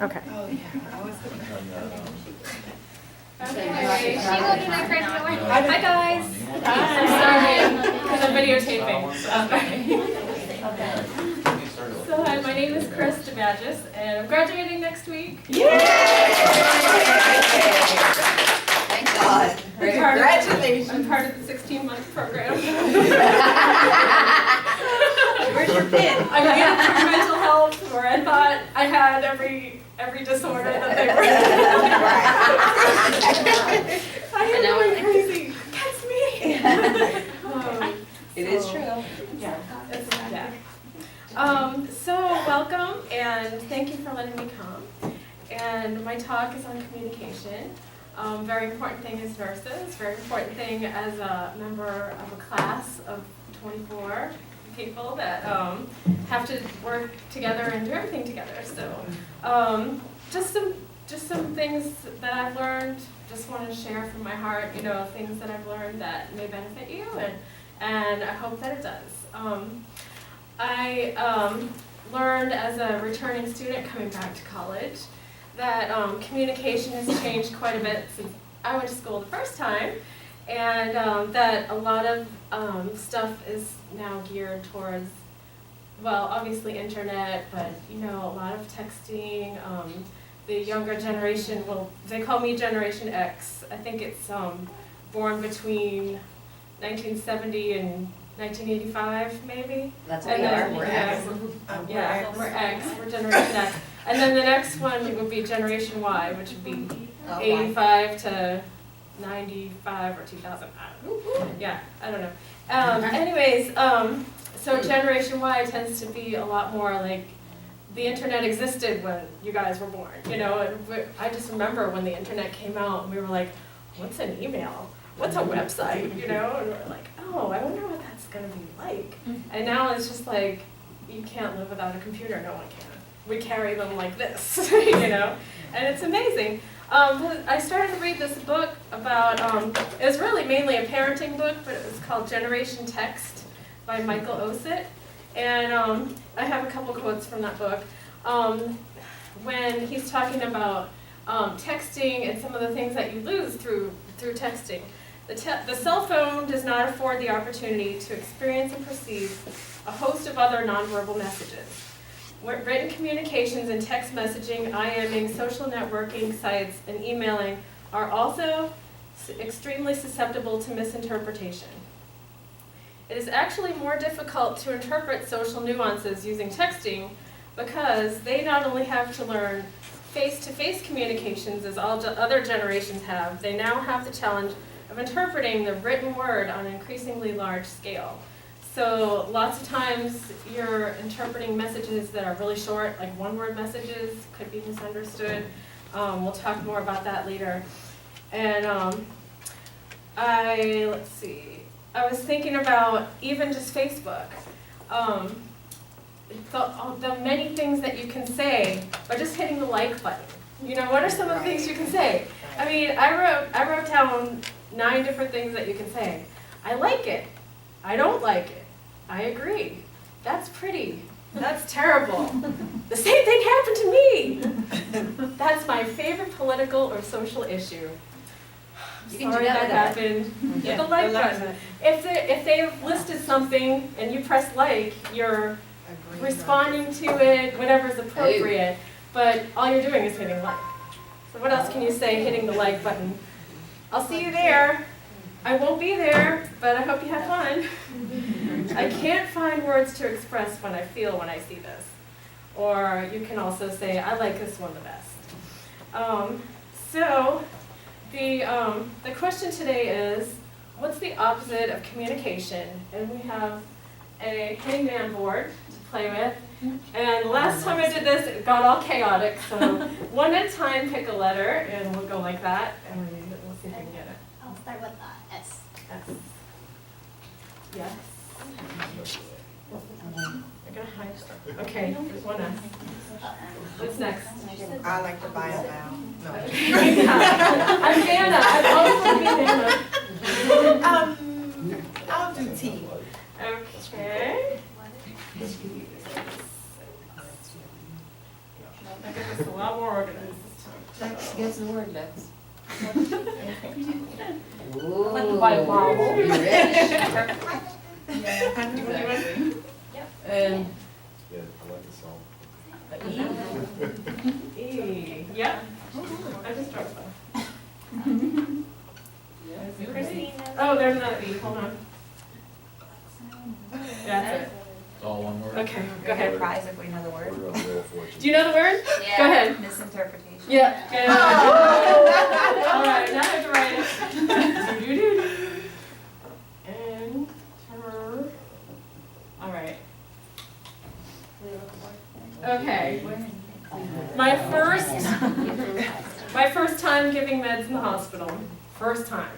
Okay. Okay. Hi guys. I'm sorry because I'm videotaping. So hi, my name is Chris DeMagis, and I'm graduating next week. Yay! Thank God. Congratulations. I'm part of the 16-month program. Where's your pin? I'm in for mental health, where I thought I had every disorder that they were. I am going crazy. That's me. It is true. Yeah. So welcome and thank you for letting me come. And my talk is on communication. Very important thing as nurses, very important thing as a member of a class of 24 people that have to work together and do everything together. So just some things that I've learned, just want to share from my heart, things that I've learned that may benefit you, and I hope that it does. I learned as a returning student coming back to college that communication has changed quite a bit since I went to school the first time, and that a lot of stuff is now geared towards, well, obviously internet, but a lot of texting. The younger generation, well, they call me Generation X. I think it's born between 1970 and 1985, maybe. That's what we are. We're X. Yeah, we're X. We're Generation X. And then the next one would be Generation Y, which would be 85 to 95 or 2000. Yeah, I don't know. Anyways, so Generation Y tends to be a lot more like the internet existed when you guys were born. And I just remember when the internet came out, and we were like, "What's an email? What's a website?" And we're like, "Oh, I wonder what that's gonna be like." And now it's just like you can't live without a computer. No one can. We carry them like this, and it's amazing. I started to read this book about, it was really mainly a parenting book, but it was called Generation Text by Michael Ositt. And I have a couple quotes from that book. When he's talking about texting and some of the things that you lose through texting. The cell phone does not afford the opportunity to experience and perceive a host of other nonverbal messages. Written communications and text messaging, IMing, social networking sites, and emailing are also extremely susceptible to misinterpretation. It is actually more difficult to interpret social nuances using texting because they not only have to learn face-to-face communications as all other generations have, they now have the challenge of interpreting the written word on an increasingly large scale. So lots of times you're interpreting messages that are really short, like one-word messages could be misunderstood. We'll talk more about that later. And let's see. I was thinking about even just Facebook. The many things that you can say by just hitting the like button. What are some of the things you can say? I mean, I wrote down 9 different things that you can say. I like it. I don't like it. I agree. That's pretty. That's terrible. The same thing happened to me. That's my favorite political or social issue. Sorry that happened. Hit the like button. If they've listed something and you press like, you're responding to it, whatever's appropriate, but all you're doing is hitting like. So what else can you say hitting the like button? I'll see you there. I won't be there, but I hope you have fun. I can't find words to express what I feel when I see this. Or you can also say, I like this one the best. So the question today is, what's the opposite of communication? And we have a hangman board to play with. And last time I did this, it got all chaotic. So one at a time, pick a letter, and we'll go like that, and we'll see if we can get it. I'll start with S. S. Yes. I'm gonna hide stuff. Okay, there's one S. What's next? I like to buy a bow. No. I'm Hannah. I've always wanted to be Hannah. I'll do T. Okay. I get this a lot more organized this Lex, time. guess the word, Lex. Ooh, Let the Bible wobble. you rich. And Yeah, I like the song. E, yep. I just dropped that. Christina. Oh, there's another E, hold on. That's it. It's all one word? Okay, go get a ahead. prize if we know the word. We're on Wheel of Fortune. Do you know the word? Go ahead. Misinterpretation. Yeah. Good. All right, now I have to write it. Do-do-do-do. Enter. All right. Okay. My first time giving meds in the hospital. First time.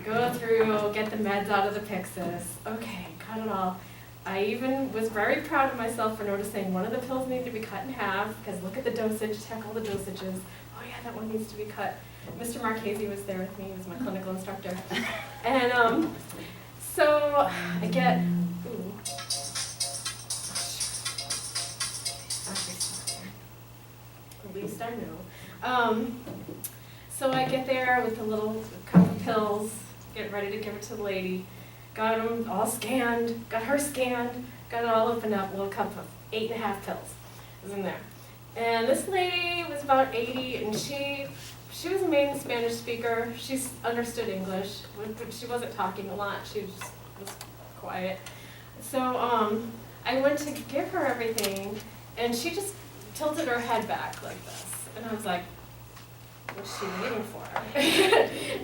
Go through, get the meds out of the Pyxis. Okay, got it all. I even was very proud of myself for noticing one of the pills needed to be cut in half, because look at the dosage, check all the dosages. Oh yeah, that one needs to be cut. Mr. Marchese was there with me, he was my clinical instructor. And so I get, ooh. At least I know. So I get there with the little cup of pills, get ready to give it to the lady. Got them all scanned, got her scanned, got it all opened up, little cup of 8.5 pills was in there. And this lady was about 80, and she was a maiden Spanish speaker. She understood English, but she wasn't talking a lot. She just was quiet. So I went to give her everything, and she just tilted her head back like this. And I was like, what's she waiting for?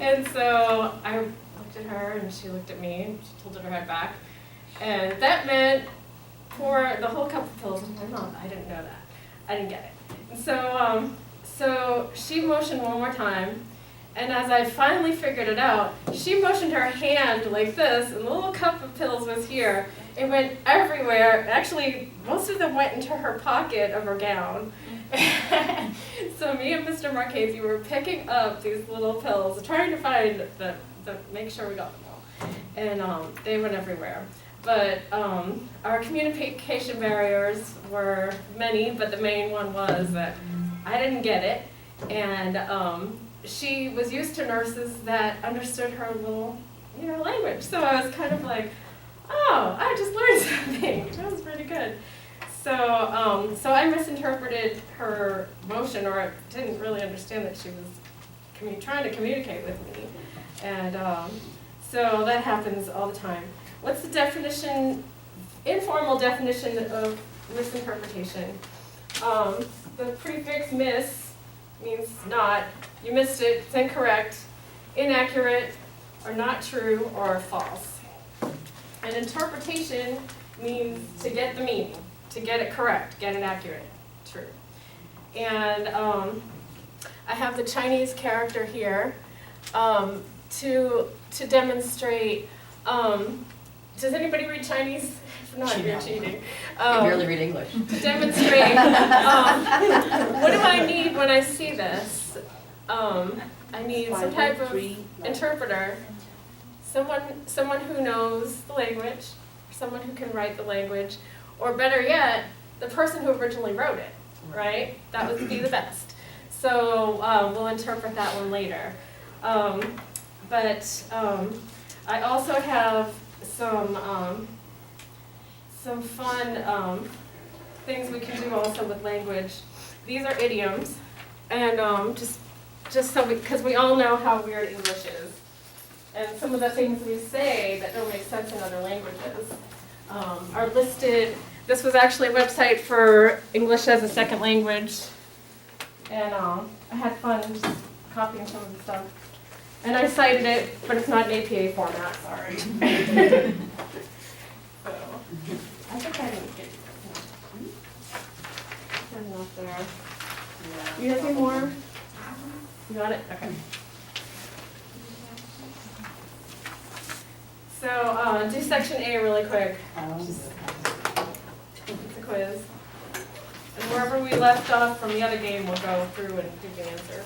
And so I looked at her, and she looked at me, and she tilted her head back. And that meant pour the whole cup of pills into my mouth. I didn't know that. I didn't get it. And so she motioned one more time, and as I finally figured it out, she motioned her hand like this, and the little cup of pills was here. It went everywhere. Actually, most of them went into her pocket of her gown. So me and Mr. Marchese were picking up these little pills, trying to find make sure we got them all. And they went everywhere. But our communication barriers were many, but the main one was that I didn't get it. And she was used to nurses that understood her little, language. So I was kind of like, oh, I just learned something. That was pretty good. So, so I misinterpreted her motion, or I didn't really understand that she was trying to communicate with me. And so that happens all the time. What's the definition, informal definition of misinterpretation? The prefix mis means not. You missed it, it's incorrect, inaccurate, or not true, or false. And interpretation means to get the meaning, to get it correct, get it accurate, true. And I have the Chinese character here to demonstrate. Does anybody read Chinese? If not, you're cheating. I barely read English. To demonstrate, what do I need when I see this? I need some type of interpreter, someone who knows the language, someone who can write the language, or better yet, the person who originally wrote it, right? That would be the best. So we'll interpret that one later. But I also have some fun things we can do also with language. These are idioms, and just so because we all know how weird English is, and some of the things we say that don't make sense in other languages are listed. This was actually a website for English as a second language, and I had fun just copying some of the stuff. And I cited it, but it's not an APA format, sorry. So, I think I didn't get enough there. You have any more? You got it? Okay. So, do section A really quick. It's a quiz. And wherever we left off from the other game, we'll go through and do the answer.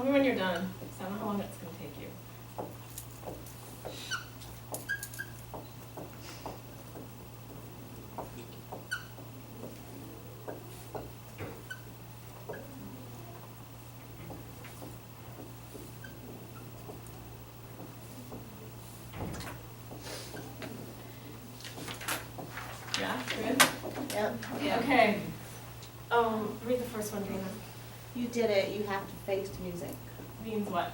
Tell me when you're done, so I don't know how long it's gonna take you. Yeah, good? Yep. Okay. Read the first one, Dana. You did it, you have to face music. Means what?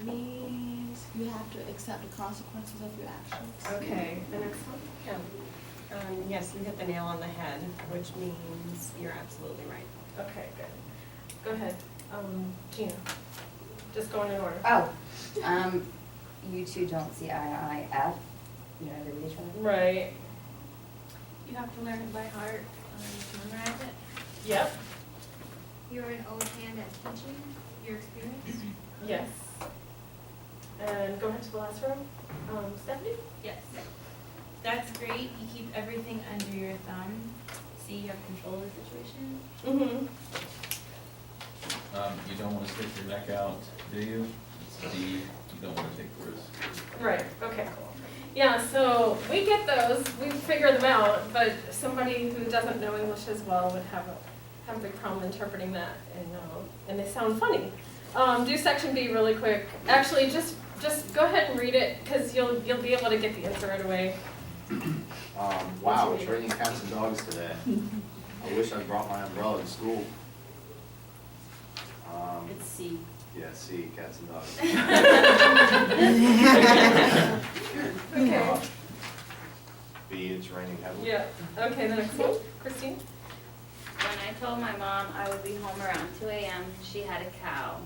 Means you have to accept the consequences of your actions. Okay, the next one? Yes, you hit the nail on the head, which means you're absolutely right. Okay, good. Go ahead, Gina. Just going in order. Oh, you two don't see eye to eye F. You know, every each other. Right. You have to learn it by heart, to memorize it. Yep. You're an old hand at teaching your experience. Yes. And go ahead to the last row. Stephanie? Yes. That's great. You keep everything under your thumb. See, you have control of the situation. Mm-hmm. You don't want to stick your neck out, do you? It's D, you don't want to take the risk. Right, okay, cool. Yeah, so we get those, we figure them out, but somebody who doesn't know English as well would have a big problem interpreting that, and they sound funny. Do section B really quick. Actually, just go ahead and read it, because you'll be able to get the answer right away. Wow, it's raining cats and dogs today. I wish I brought my umbrella to school. It's C. Yeah, see, cats and dogs. Okay. B, it's raining heavily. Yeah, okay, the next one. Christine? When I told my mom I would be home around 2 a.m., she had a cow.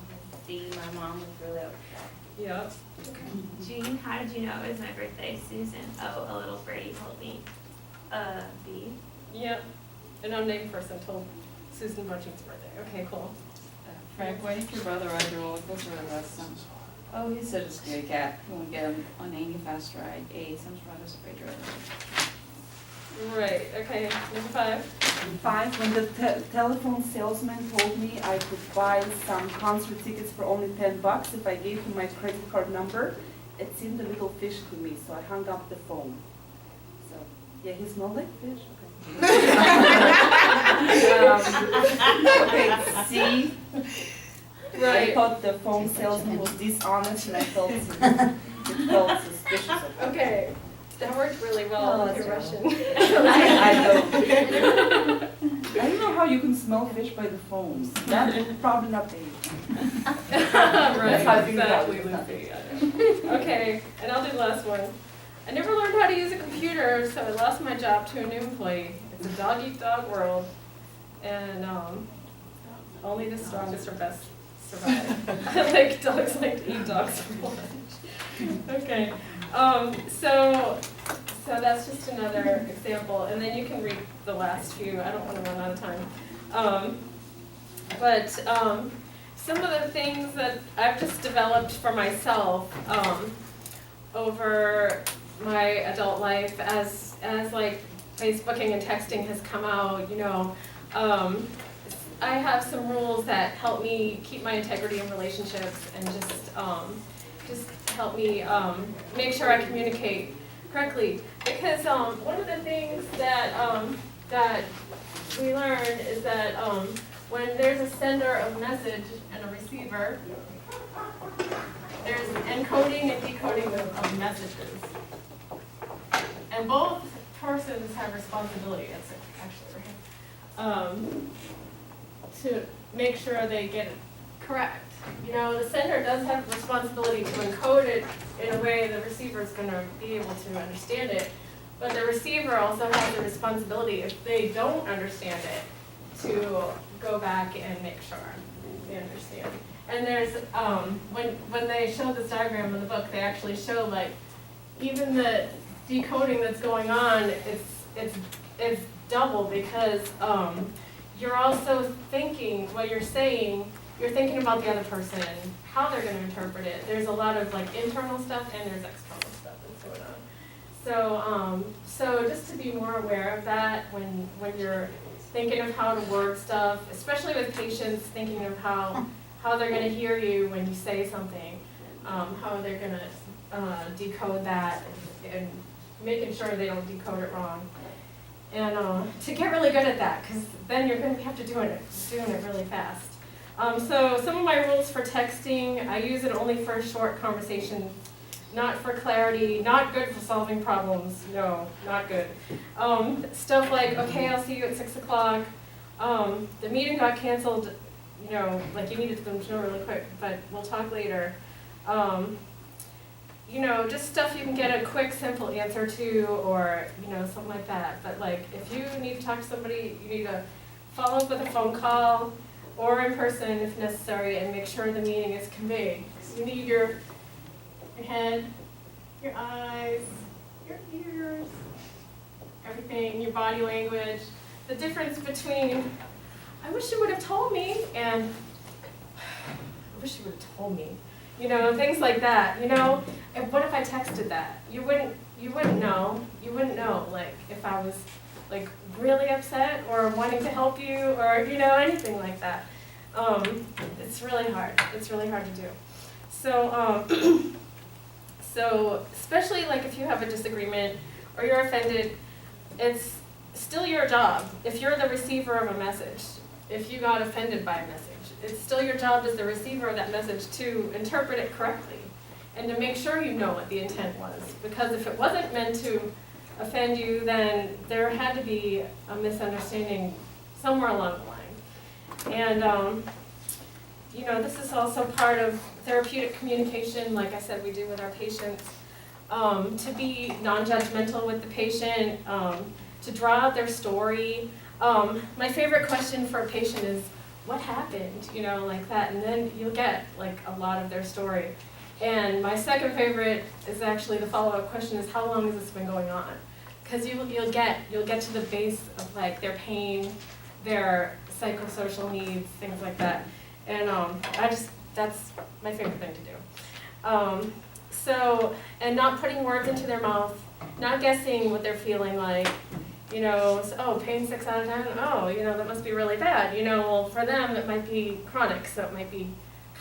See, my mom was really upset. Yeah. Jean, how did you know it was my birthday? Susan. Oh, a little birdie told me. B. Yep. An unnamed person told Susan about Jean's birthday. Okay, cool. Frank, why did your brother ride your roller coaster with us? Oh, he's such a scaredy cat. He won't get him on any fast ride. A, some riders afraid to ride. Right, okay, number 5. 5, when the telephone salesman told me I could buy some concert tickets for only $10 if I gave him my credit card number, it seemed a little fish to me, so I hung up the phone. So, yeah, he smelled like fish. Okay, C. I Right, thought the phone salesman was dishonest and I felt suspicious of him. okay. That worked really well with your Russian. I know. I don't know how you can smell fish by the phones. That would probably not be. Right, how I figured out exactly, it was Lucy. I know. Okay, and I'll do the last one. I never learned how to use a computer, so I lost my job to a new employee. It's a dog-eat-dog world, and only the strongest or best survive. Like dogs like to eat dogs for lunch. Okay, so that's just another example, and then you can read the last few. I don't want to run out of time. But some of the things that I've just developed for myself over my adult life as like Facebooking and texting has come out, you know, I have some rules that help me keep my integrity in relationships and just help me make sure I communicate correctly. Because one of the things that that we learned is that when there's a sender of message and a receiver, there's encoding and decoding of messages. And both persons have responsibility, that's actually right, to make sure they get it correct. You know, the sender does have a responsibility to encode it in a way the receiver is going to be able to understand it, but the receiver also has the responsibility, if they don't understand it, to go back and make sure they understand. And there's, when they show this diagram in the book, they actually show like, even the decoding that's going on, it's double because you're also thinking what you're saying, you're thinking about the other person, how they're going to interpret it. There's a lot of like internal stuff and there's external stuff that's going on. So just to be more aware of that when you're thinking of how to word stuff, especially with patients, thinking of how how they're gonna hear you when you say something, how they're gonna decode that, and making sure they don't decode it wrong. And to get really good at that, because then you're gonna have to doing it really fast. So some of my rules for texting, I use it only for short conversations, not for clarity, not good for solving problems, no, not good. Stuff like, okay, I'll see you at 6 o'clock. The meeting got canceled, you know, like you needed them to know really quick, but we'll talk later. You know, just stuff you can get a quick, simple answer to, or, you know, something like that. But like, if you need to talk to somebody, you need to follow up with a phone call or in person if necessary, and make sure the meaning is conveyed. So you need your head, your eyes, your ears, everything, your body language. The difference between, I wish you would have told me, and I wish you would have told me. You know, things like that, you know? And what if I texted that? You wouldn't know. You wouldn't know, like, if I was, like, really upset or wanting to help you or, you know, anything like that. It's really hard. It's really hard to do. So, so especially, like, if you have a disagreement or you're offended, it's still your job. If you're the receiver of a message, if you got offended by a message, it's still your job as the receiver of that message to interpret it correctly and to make sure you know what the intent was. Because if it wasn't meant to offend you, then there had to be a misunderstanding somewhere along the line. And, you know, this is also part of therapeutic communication, like I said, we do with our patients, to be non-judgmental with the patient, to draw out their story. My favorite question for a patient is, what happened, you know, like that, and then you'll get like a lot of their story. And my second favorite is actually the follow-up question is, how long has this been going on? Because you'll get to the base of like their pain, their psychosocial needs, things like that. And that's my favorite thing to do. So, and not putting words into their mouth, not guessing what they're feeling like. You know, so, oh, pain 6 out of 10, oh, you know, that must be really bad. You know, well, for them, it might be chronic, so it might be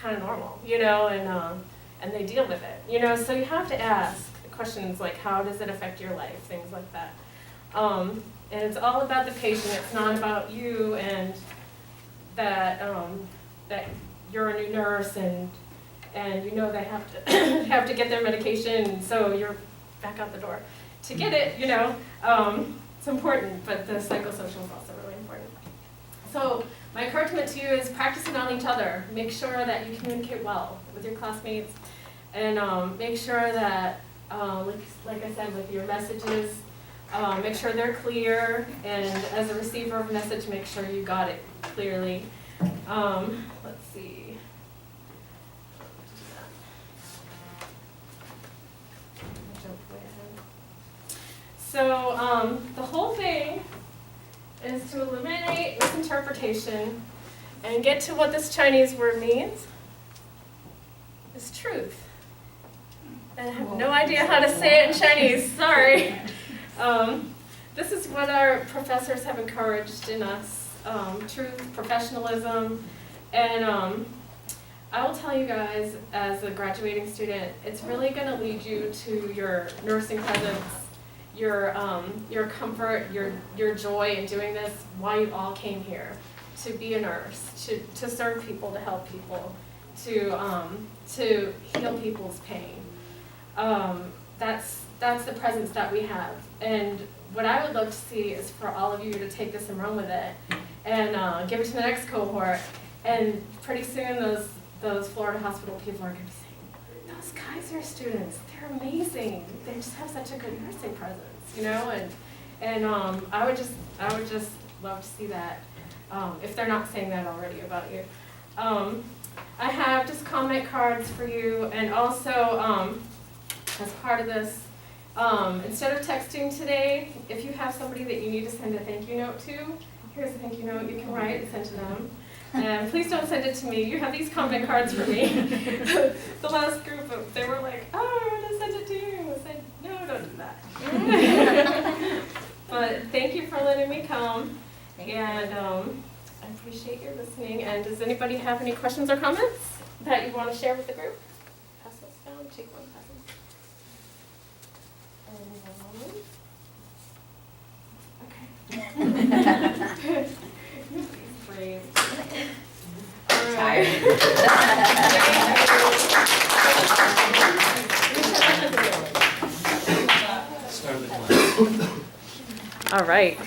kind of normal, you know, and they deal with it. You know, so you have to ask questions like, how does it affect your life, things like that. And it's all about the patient, it's not about you and that, that you're a new nurse and you know they have to, have to get their medication, so you're back out the door to get it, you know. It's important, but the psychosocial is also really important. So my encouragement to you is practicing on each other. Make sure that you communicate well with your classmates, and make sure that, like I said, with your messages, make sure they're clear, and as a receiver of a message, make sure you got it clearly. Let's see. So the whole thing is to eliminate misinterpretation and get to what this Chinese word means. It's truth. And I have no idea how to say it in Chinese, sorry. This is what our professors have encouraged in us, truth, professionalism, and I will tell you guys, as a graduating student, it's really going to lead you to your nursing presence, your comfort, your joy in doing this, why you all came here, to be a nurse, to serve people, to help people, to heal people's pain. That's the presence that we have. And what I would love to see is for all of you to take this and run with it and give it to the next cohort. And pretty soon those Florida hospital people are going to be saying, those Kaiser students, they're amazing. They just have such a good nursing presence, you know. And I would just love to see that, if they're not saying that already about you. I have just comment cards for you, and also as part of this, instead of texting today, if you have somebody that you need to send a thank you note to, here's a thank you note you can write and send to them. And please don't send it to me. You have these comment cards for me. The last group, they were like, oh, I want to send it to you. I said, no, don't do that. But thank you for letting me come. And I appreciate your listening. And does anybody have any questions or comments that you want to share with the group? Pass those down, take one, pass them. Okay. Brave. All right. Start of the class. All right.